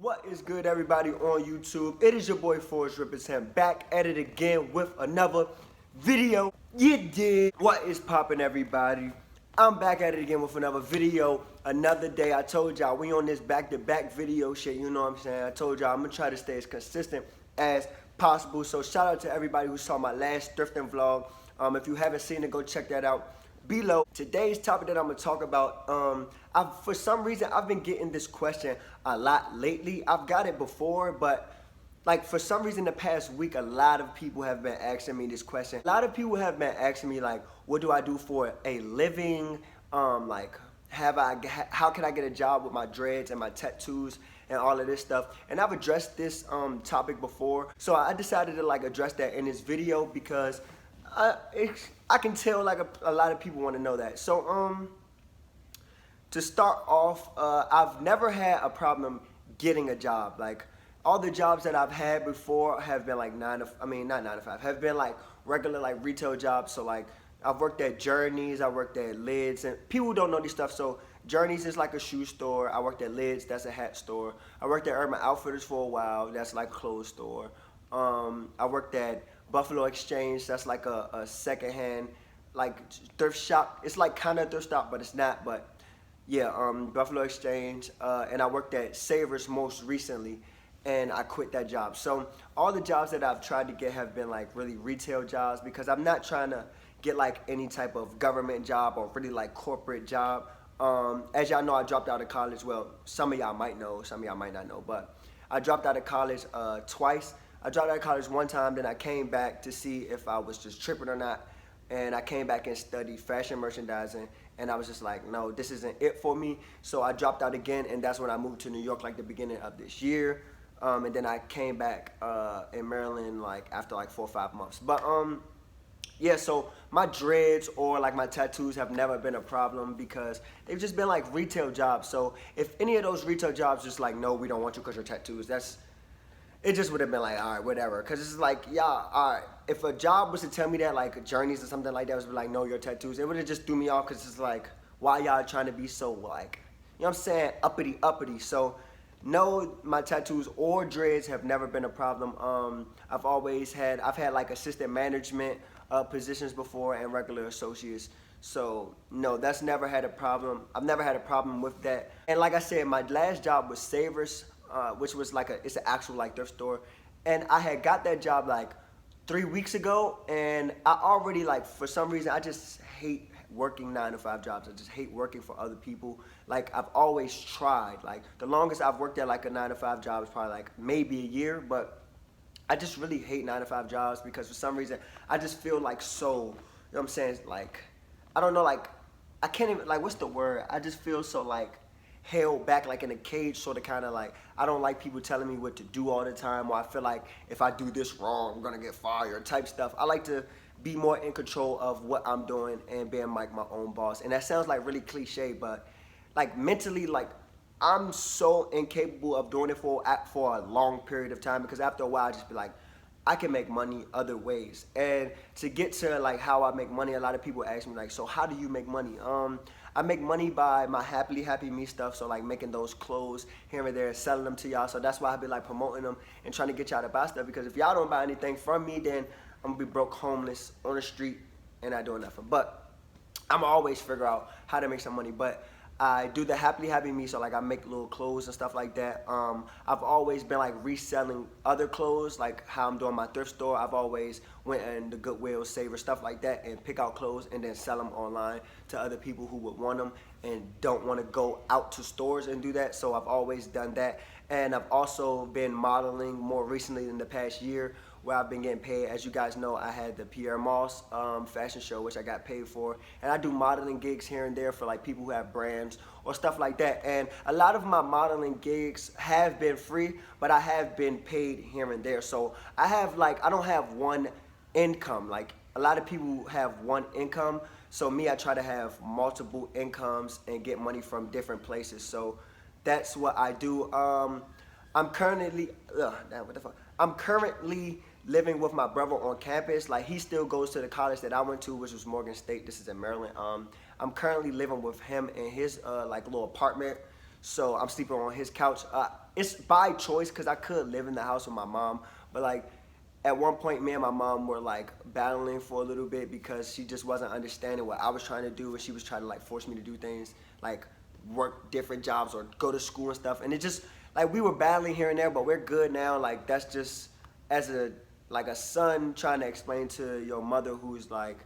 What is good, everybody on YouTube? It is your boy Forrest Rippers back at it again with another video. You did. What is poppin', everybody? I'm back at it again with another video, another day. I told y'all we on this back-to-back video shit, you know what I'm saying? I told y'all I'm gonna try to stay as consistent as possible. So shout out to everybody who saw my last thrifting vlog. If you haven't seen it, go check that out below. Today's topic that I'm gonna talk about, for some reason I've been getting this question a lot lately. I've got it before, but like for some reason the past week a lot of people have been asking me this question. A lot of people have been asking me like, what do I do for a living? Like how can I get a job with my dreads and my tattoos and all of this stuff? And I've addressed this topic before, so I decided to like address that in this video because I can tell like a lot of people want to know that. So to start off, I've never had a problem getting a job. Like all the jobs that I've had before have been like not 9 to 5, have been like regular like retail jobs. So like I've worked at Journeys, I worked at Lids, and people don't know this stuff. So Journeys is like a shoe store. I worked at Lids, that's a hat store. I worked at Urban Outfitters for a while, that's like a clothes store. I worked at Buffalo Exchange, that's like a secondhand like thrift shop. It's like kind of thrift shop, but it's not. But yeah, Buffalo Exchange, and I worked at Savers most recently, and I quit that job. So all the jobs that I've tried to get have been like really retail jobs because I'm not trying to get like any type of government job or really like corporate job. As y'all know, I dropped out of college. Well, some of y'all might know, some of y'all might not know, but I dropped out of college twice. I dropped out of college one time, then I came back to see if I was just tripping or not. And I came back and studied fashion merchandising, and I was just like, no, this isn't it for me. So I dropped out again, and that's when I moved to New York like the beginning of this year. And then I came back in Maryland like after like 4 or 5 months. But yeah, so my dreads or like my tattoos have never been a problem because they've just been like retail jobs. So if any of those retail jobs just like, no, we don't want you because you're tattoos, it just would have been like, all right, whatever. Because it's like, yeah, all right. If a job was to tell me that, like Journeys or something like that, was like, no, your tattoos, it would have just threw me off because it's like, why y'all trying to be so like, you know what I'm saying, uppity. So no, my tattoos or dreads have never been a problem. I've had like assistant management positions before and regular associates. So no, that's never had a problem. I've never had a problem with that. And like I said, my last job was Savers, which was like it's an actual like thrift store, and I had got that job like 3 weeks ago, and I already like, for some reason I just hate working 9 to 5 jobs. I just hate working for other people. Like I've always tried, like the longest I've worked at like a 9 to 5 job is probably like maybe a year, but I just really hate 9 to 5 jobs because for some reason I just feel like so, you know what I'm saying, like I don't know, like I can't even, like what's the word, I just feel so like held back, like in a cage, sort of, kind of like I don't like people telling me what to do all the time, or I feel like if I do this wrong I'm gonna get fired type stuff. I like to be more in control of what I'm doing and being like my own boss. And that sounds like really cliche, but like mentally, like I'm so incapable of doing it for a long period of time, because after a while I just be like, I can make money other ways. And to get to like how I make money, a lot of people ask me like, so how do you make money? I make money by my Happy Me stuff, so like making those clothes here and there, selling them to y'all. So that's why I be like promoting them and trying to get y'all to buy stuff, because if y'all don't buy anything from me, then I'm gonna be broke, homeless, on the street, and not doing nothing. But I'm always figure out how to make some money. But I do the Happy Me, so like I make little clothes and stuff like that. I've always been like reselling other clothes, like how I'm doing my thrift store. I've always went in the Goodwill, Savers, stuff like that, and pick out clothes and then sell them online to other people who would want them and don't want to go out to stores and do that. So I've always done that. And I've also been modeling more recently in the past year, where I've been getting paid. As you guys know, I had the Pierre Moss fashion show, which I got paid for. And I do modeling gigs here and there for like people who have brands or stuff like that. And a lot of my modeling gigs have been free, but I have been paid here and there. So I have like, I don't have one income. Like a lot of people have one income. So me, I try to have multiple incomes and get money from different places. So that's what I do. I'm currently, I'm currently living with my brother on campus. Like he still goes to the college that I went to, which was Morgan State. This is in Maryland. I'm currently living with him in his like little apartment. So I'm sleeping on his couch. It's by choice because I could live in the house with my mom, but like at one point me and my mom were like battling for a little bit because she just wasn't understanding what I was trying to do, and she was trying to like force me to do things like work different jobs or go to school and stuff. And it just like we were battling here and there, but we're good now. Like that's just as a son trying to explain to your mother who's like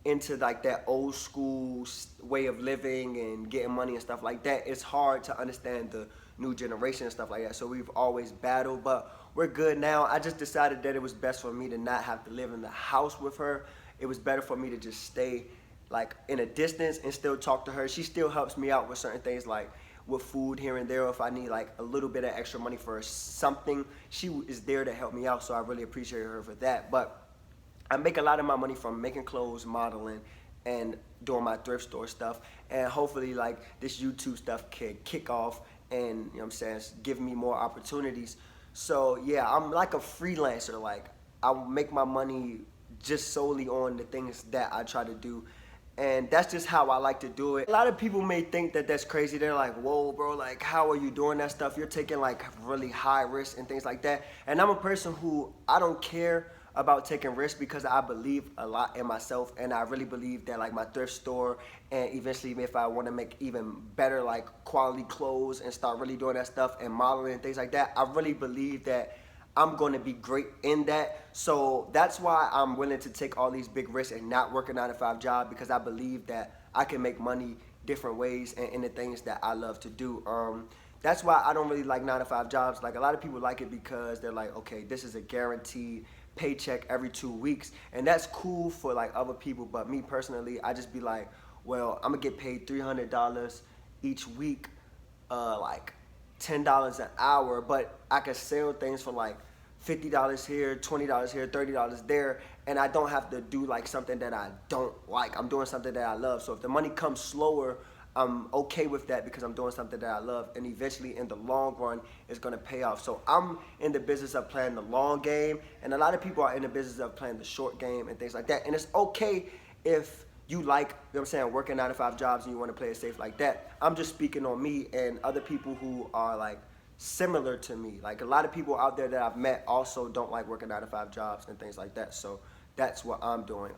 into like that old school way of living and getting money and stuff like that. It's hard to understand the new generation and stuff like that. So we've always battled, but we're good now. I just decided that it was best for me to not have to live in the house with her. It was better for me to just stay like in a distance and still talk to her. She still helps me out with certain things like with food here and there. If I need like a little bit of extra money for something, she is there to help me out. So I really appreciate her for that. But I make a lot of my money from making clothes, modeling, and doing my thrift store stuff. And hopefully like this YouTube stuff can kick off and, you know what I'm saying, give me more opportunities. So yeah, I'm like a freelancer. Like I make my money just solely on the things that I try to do. And that's just how I like to do it. A lot of people may think that that's crazy. They're like, whoa, bro, like, how are you doing that stuff? You're taking like really high risks and things like that. And I'm a person who, I don't care about taking risks because I believe a lot in myself, and I really believe that like my thrift store, and eventually if I want to make even better like quality clothes and start really doing that stuff and modeling and things like that, I really believe that I'm going to be great in that. So that's why I'm willing to take all these big risks and not work a 9-to-5 job, because I believe that I can make money different ways and in the things that I love to do. That's why I don't really like 9-to-5 jobs. Like a lot of people like it because they're like, okay, this is a guaranteed paycheck every 2 weeks, and that's cool for like other people. But me personally, I just be like, well, I'm gonna get paid $300 each week, like $10 an hour, but I can sell things for like $50 here, $20 here, $30 there, and I don't have to do like something that I don't like. I'm doing something that I love. So if the money comes slower, I'm okay with that because I'm doing something that I love, and eventually in the long run it's gonna pay off. So I'm in the business of playing the long game, and a lot of people are in the business of playing the short game and things like that. And it's okay if you like, you know what I'm saying, working 9-to-5 jobs and you wanna play it safe like that. I'm just speaking on me and other people who are like similar to me. Like a lot of people out there that I've met also don't like working 9-to-5 jobs and things like that. So that's what I'm doing.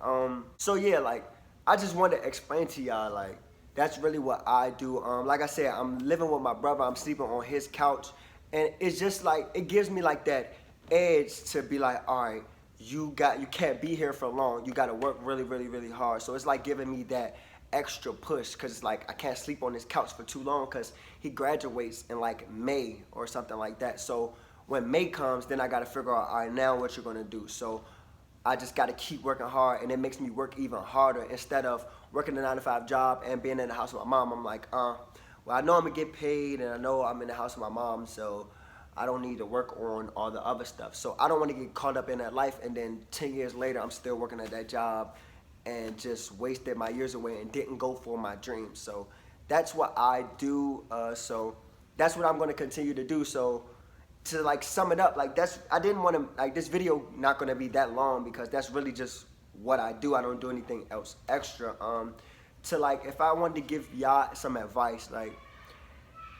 So yeah, like I just wanted to explain to y'all, like, that's really what I do. Like I said, I'm living with my brother. I'm sleeping on his couch. And it's just like, it gives me like that edge to be like, all right, you can't be here for long. You got to work really, really, really hard. So it's like giving me that extra push, because it's like I can't sleep on this couch for too long because he graduates in like May or something like that. So when May comes, then I got to figure out, all right, now what you're going to do. So I just got to keep working hard, and it makes me work even harder. Instead of working a 9-to-5 job and being in the house with my mom, I'm like, well, I know I'm going to get paid, and I know I'm in the house with my mom, so I don't need to work on all the other stuff. So I don't want to get caught up in that life, and then 10 years later, I'm still working at that job and just wasted my years away and didn't go for my dreams. So that's what I do. So that's what I'm going to continue to do. So to like sum it up, like I didn't want to, like, this video not going to be that long because that's really just what I do. I don't do anything else extra. To like, if I wanted to give y'all some advice, like,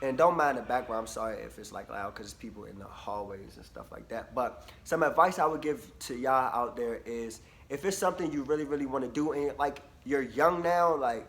and don't mind the background, I'm sorry if it's like loud because it's people in the hallways and stuff like that, but some advice I would give to y'all out there is, if it's something you really, really want to do and like you're young now, like,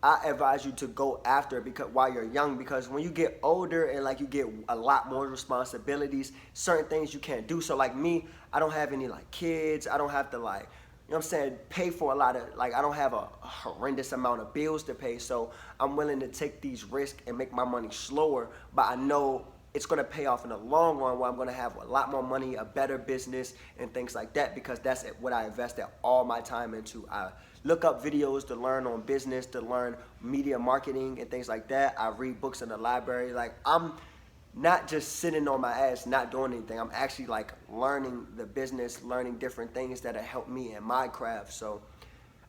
I advise you to go after it because while you're young, because when you get older and like you get a lot more responsibilities, certain things you can't do. So like me, I don't have any like kids. I don't have to like, you know what I'm saying, pay for a lot of, like, I don't have a horrendous amount of bills to pay. So I'm willing to take these risks and make my money slower, but I know it's going to pay off in the long run where I'm going to have a lot more money, a better business and things like that, because that's what I invested all my time into. I look up videos to learn on business, to learn media marketing and things like that. I read books in the library. Like, I'm not just sitting on my ass not doing anything. I'm actually like learning the business, learning different things that'll help me in my craft. So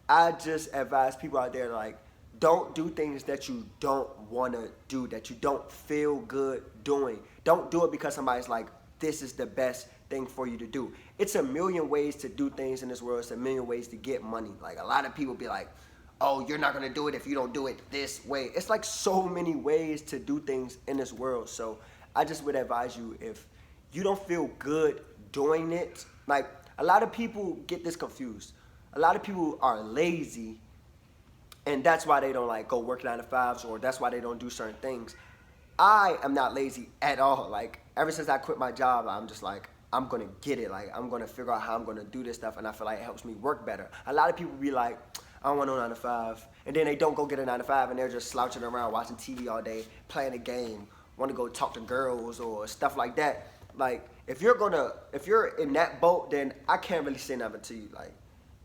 I just advise people out there, like, don't do things that you don't want to do, that you don't feel good doing. Don't do it because somebody's like, this is the best thing for you to do. It's a million ways to do things in this world. It's a million ways to get money. Like, a lot of people be like, oh, you're not gonna do it if you don't do it this way. It's like so many ways to do things in this world. So I just would advise you, if you don't feel good doing it, like a lot of people get this confused. A lot of people are lazy, and that's why they don't like go work 9 to 5s, or that's why they don't do certain things. I am not lazy at all. Like ever since I quit my job, I'm just like, I'm gonna get it. Like I'm gonna figure out how I'm gonna do this stuff, and I feel like it helps me work better. A lot of people be like, I don't want no 9 to 5, and then they don't go get a 9 to 5, and they're just slouching around watching TV all day, playing a game, want to go talk to girls or stuff like that. Like if you're in that boat, then I can't really say nothing to you. Like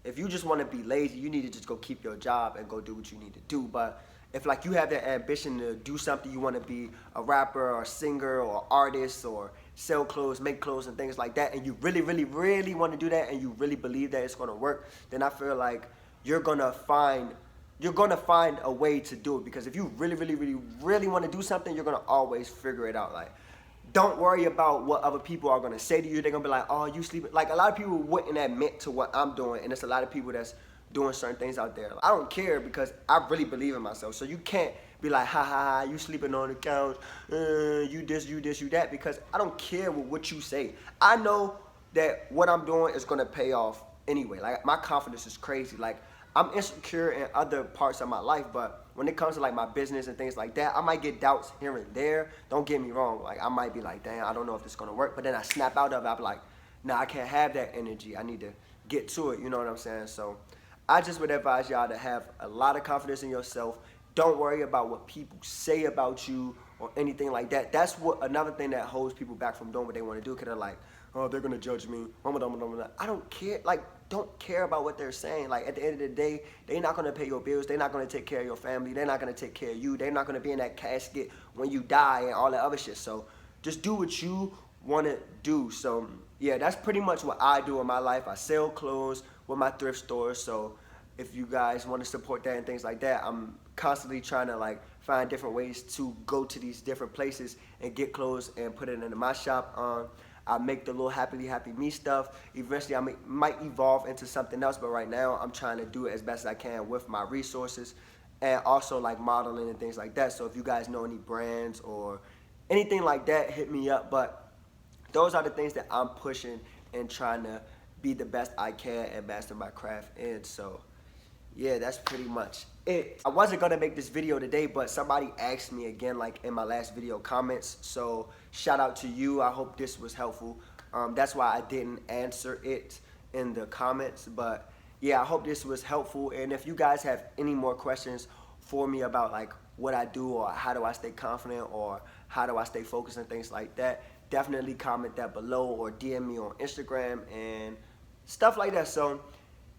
if you just want to be lazy, you need to just go keep your job and go do what you need to do. But if like you have that ambition to do something, you want to be a rapper or a singer or artist or sell clothes, make clothes and things like that, and you really, really, really want to do that, and you really believe that it's going to work, then I feel like you're gonna find a way to do it. Because if you really, really, really, really want to do something, you're gonna always figure it out. Like, don't worry about what other people are gonna say to you. They're gonna be like, oh, you sleeping. Like a lot of people wouldn't admit to what I'm doing, and there's a lot of people that's doing certain things out there. I don't care because I really believe in myself. So you can't be like, ha ha ha, you sleeping on the couch, you this, you this, you that, because I don't care what you say. I know that what I'm doing is gonna pay off anyway. Like my confidence is crazy. Like I'm insecure in other parts of my life, but when it comes to like my business and things like that, I might get doubts here and there. Don't get me wrong. Like I might be like, damn, I don't know if this is gonna work. But then I snap out of it. I'm like, nah, I can't have that energy. I need to get to it. You know what I'm saying? So I just would advise y'all to have a lot of confidence in yourself. Don't worry about what people say about you or anything like that. That's what another thing that holds people back from doing what they want to do. Cause they're like, oh, they're gonna judge me. I don't care. Like, don't care about what they're saying. Like at the end of the day, they're not gonna pay your bills. They're not gonna take care of your family. They're not gonna take care of you. They're not gonna be in that casket when you die and all that other shit. So just do what you wanna do. So yeah, that's pretty much what I do in my life. I sell clothes with my thrift store. So if you guys want to support that and things like that, I'm constantly trying to like find different ways to go to these different places and get clothes and put it into my shop. I make the little Happily Happy Me stuff. Eventually, I might evolve into something else, but right now, I'm trying to do it as best as I can with my resources, and also like modeling and things like that. So if you guys know any brands or anything like that, hit me up. But those are the things that I'm pushing and trying to be the best I can and master my craft in. So yeah, that's pretty much it. I wasn't gonna make this video today, but somebody asked me again, like in my last video comments. So shout out to you. I hope this was helpful. That's why I didn't answer it in the comments. But yeah, I hope this was helpful. And if you guys have any more questions for me about like what I do, or how do I stay confident, or how do I stay focused and things like that, definitely comment that below or DM me on Instagram and stuff like that. So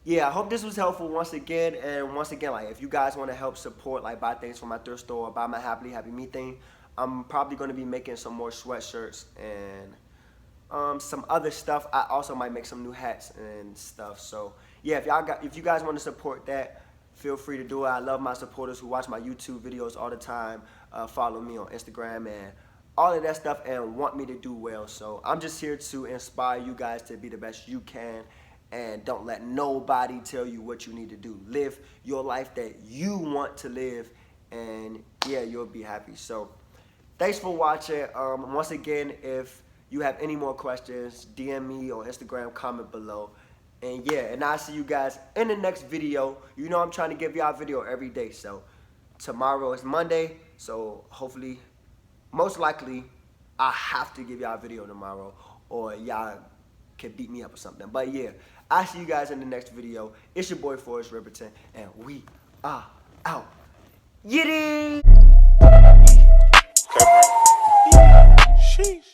yeah, I hope this was helpful once again. And once again, like if you guys want to help support, like buy things from my thrift store, or buy my Happily Happy Me thing, I'm probably going to be making some more sweatshirts and some other stuff. I also might make some new hats and stuff. So yeah, if you guys want to support that, feel free to do it. I love my supporters who watch my YouTube videos all the time, follow me on Instagram and all of that stuff, and want me to do well. So I'm just here to inspire you guys to be the best you can. And don't let nobody tell you what you need to do. Live your life that you want to live, and yeah, you'll be happy. So thanks for watching. Once again, if you have any more questions, DM me on Instagram, comment below. And yeah, and I'll see you guys in the next video. You know I'm trying to give y'all a video every day. So tomorrow is Monday, so hopefully, most likely, I have to give y'all a video tomorrow, or y'all can beat me up or something. But yeah, I'll see you guys in the next video. It's your boy Forrest Riperton, and we are out. Yiddy!